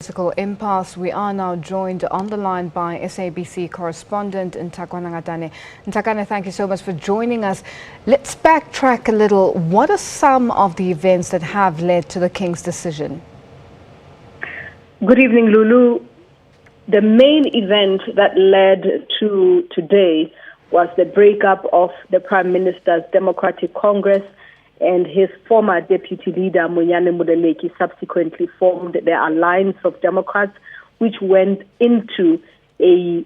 Political impasse. We are now joined on the line by SABC correspondent Nthakoane Ngatane. Nthakoane, thank you so much for joining us. Let's backtrack a little. What are some of the events that have led to the King's decision? Good evening, Lulu. The main event that led to today was the breakup of the Prime Minister's Democratic Congress, and his former deputy leader, Monyane Mudeleki, subsequently formed the Alliance of Democrats, which went into a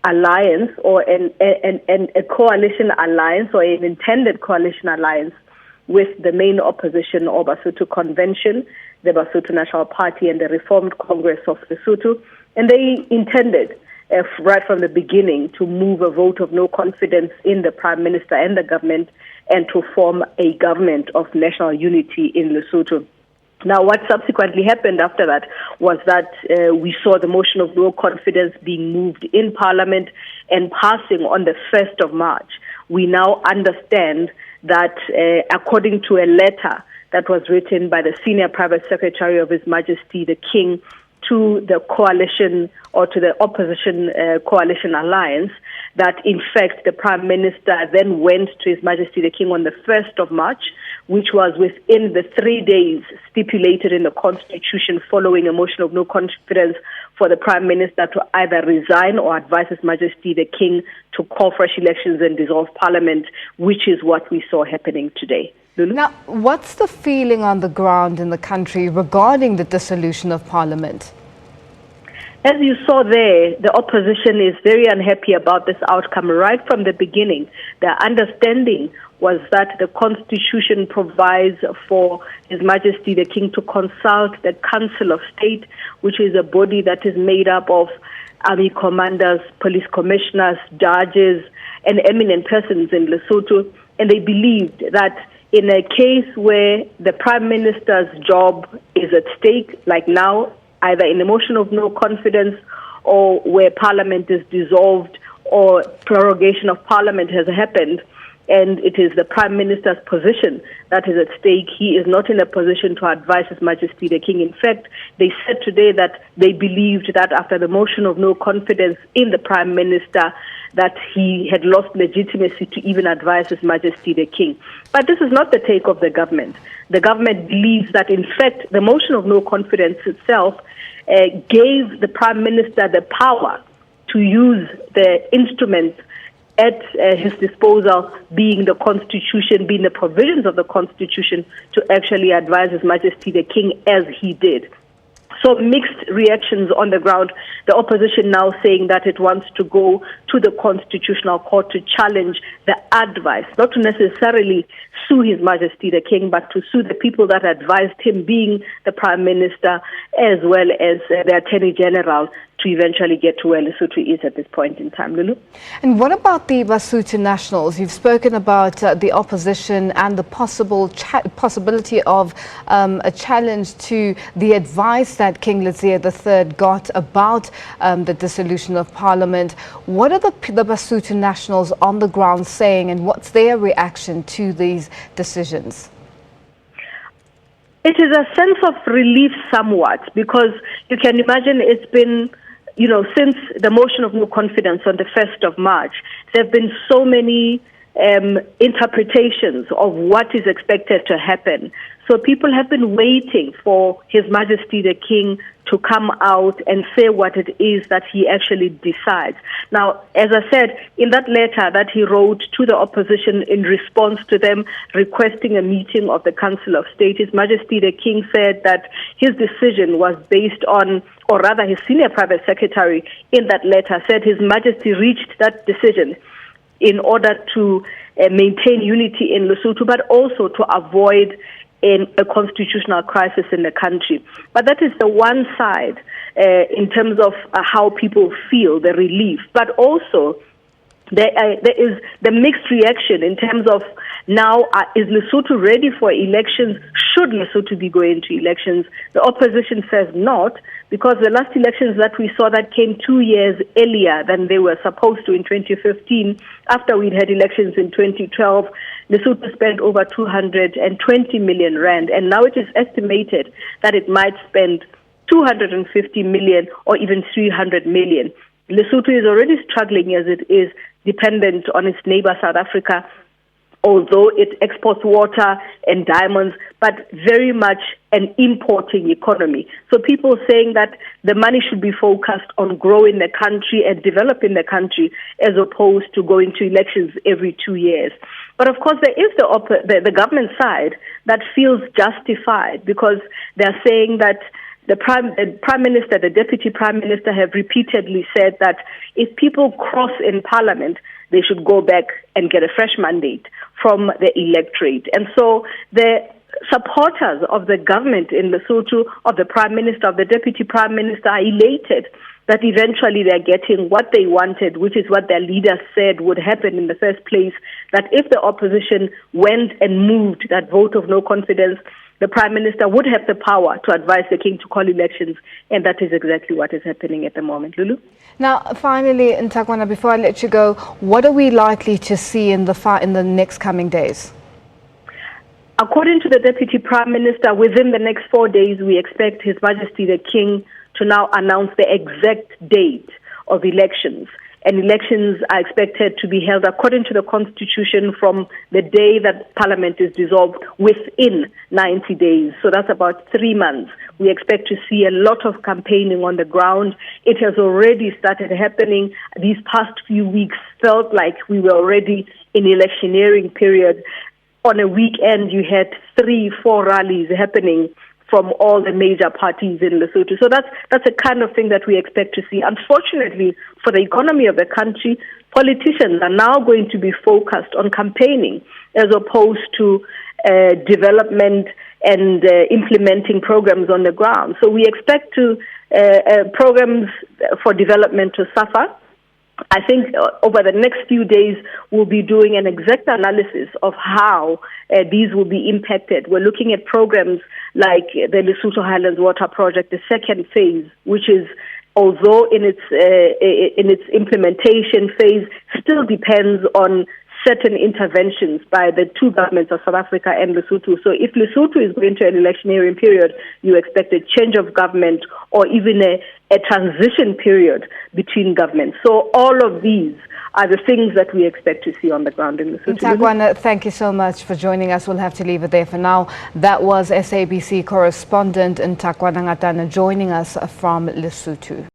alliance or a coalition alliance or an intended coalition alliance with the main opposition or Basotho Convention, the Basotho National Party, and the Reformed Congress of Lesotho. And they intended, right from the beginning, to move a vote of no confidence in the Prime Minister and the government and to form a government of national unity in Lesotho. Now, what subsequently happened after that was that we saw the motion of no confidence being moved in Parliament and passing on the 1st of March. We now understand that according to a letter that was written by the Senior Private Secretary of His Majesty the King to the coalition or to the opposition coalition alliance, that in fact the Prime Minister then went to His Majesty the King on the 1st of March, which was within the 3 days stipulated in the Constitution following a motion of no confidence for the Prime Minister to either resign or advise His Majesty the King to call fresh elections and dissolve Parliament, which is what we saw happening today. Lulu? Now, what's the feeling on the ground in the country regarding the dissolution of Parliament? As you saw there, the opposition is very unhappy about this outcome right from the beginning. The understanding was that the Constitution provides for His Majesty the King to consult the Council of State, which is a body that is made up of army commanders, police commissioners, judges, and eminent persons in Lesotho. And they believed that in a case where the Prime Minister's job is at stake, like now, either in a motion of no confidence or where Parliament is dissolved or prorogation of Parliament has happened, and it is the Prime Minister's position that is at stake, he is not in a position to advise His Majesty the King. In fact, they said today that they believed that after the motion of no confidence in the Prime Minister, that he had lost legitimacy to even advise His Majesty the King. But this is not the take of the government. The government believes that, in fact, the motion of no confidence itself gave the Prime Minister the power to use the instruments at his disposal, being the Constitution, being the provisions of the Constitution, to actually advise His Majesty the King as he did. So mixed reactions on the ground. The opposition now saying that it wants to go to the Constitutional Court to challenge the advice, not to necessarily sue His Majesty the King, but to sue the people that advised him, being the Prime Minister, as well as the Attorney General, to eventually get to where Lesotho is at this point in time. Lulu? And what about the Basotho Nationals? You've spoken about the opposition and the possibility of a challenge to the advice that King Letsie III got about the dissolution of Parliament. What are the Basotho Nationals on the ground saying, and what's their reaction to these decisions? It is a sense of relief somewhat, because you can imagine it's been, since the motion of no confidence on the 1st of March, there have been so many interpretations of what is expected to happen. So people have been waiting for His Majesty the King to come out and say what it is that he actually decides. Now, as I said, in that letter that he wrote to the opposition in response to them requesting a meeting of the Council of State, His Majesty the King said that his decision was based on, or rather his Senior Private Secretary in that letter said His Majesty reached that decision in order to maintain unity in Lesotho, but also to avoid a constitutional crisis in the country. But that is the one side in terms of how people feel, the relief. But also there is the mixed reaction in terms of now, is Lesotho ready for elections? Should Lesotho be going to elections? The opposition says not, because the last elections that we saw that came 2 years earlier than they were supposed to in 2015, after we'd had elections in 2012, Lesotho spent over 220 million rand, and now it is estimated that it might spend 250 million or even 300 million. Lesotho is already struggling as it is dependent on its neighbor South Africa, although it exports water and diamonds, but very much an importing economy. So people saying that the money should be focused on growing the country and developing the country as opposed to going to elections every 2 years. But of course, there is the government side that feels justified because they're saying that the Prime Minister, the Deputy Prime Minister have repeatedly said that if people cross in Parliament, they should go back and get a fresh mandate from the electorate. And so the supporters of the government in Lesotho, of the Prime Minister, of the Deputy Prime Minister are elated that eventually they're getting what they wanted, which is what their leaders said would happen in the first place, that if the opposition went and moved that vote of no confidence, the Prime Minister would have the power to advise the King to call elections, and that is exactly what is happening at the moment. Lulu? Now, finally, Nthakoane, before I let you go, what are we likely to see in the next coming days? According to the Deputy Prime Minister, within the next 4 days, we expect His Majesty the King to now announce the exact date of elections. And elections are expected to be held according to the Constitution from the day that Parliament is dissolved within 90 days. So that's about 3 months. We expect to see a lot of campaigning on the ground. It has already started happening. These past few weeks felt like we were already in electioneering period. On a weekend, you had 3-4 rallies happening from all the major parties in Lesotho. So that's the kind of thing that we expect to see. Unfortunately, for the economy of the country, politicians are now going to be focused on campaigning as opposed to development and implementing programs on the ground. So we expect programs for development to suffer. I think over the next few days, we'll be doing an exact analysis of how these will be impacted. We're looking at programs like the Lesotho Highlands Water Project, the second phase, which is, although in its implementation phase, still depends on certain interventions by the two governments of South Africa and Lesotho. So if Lesotho is going to an electioneering period, you expect a change of government or even a transition period between governments. So all of these are the things that we expect to see on the ground in Lesotho. Nthakoane, thank you so much for joining us. We'll have to leave it there for now. That was SABC correspondent Nthakoane Ngatane joining us from Lesotho.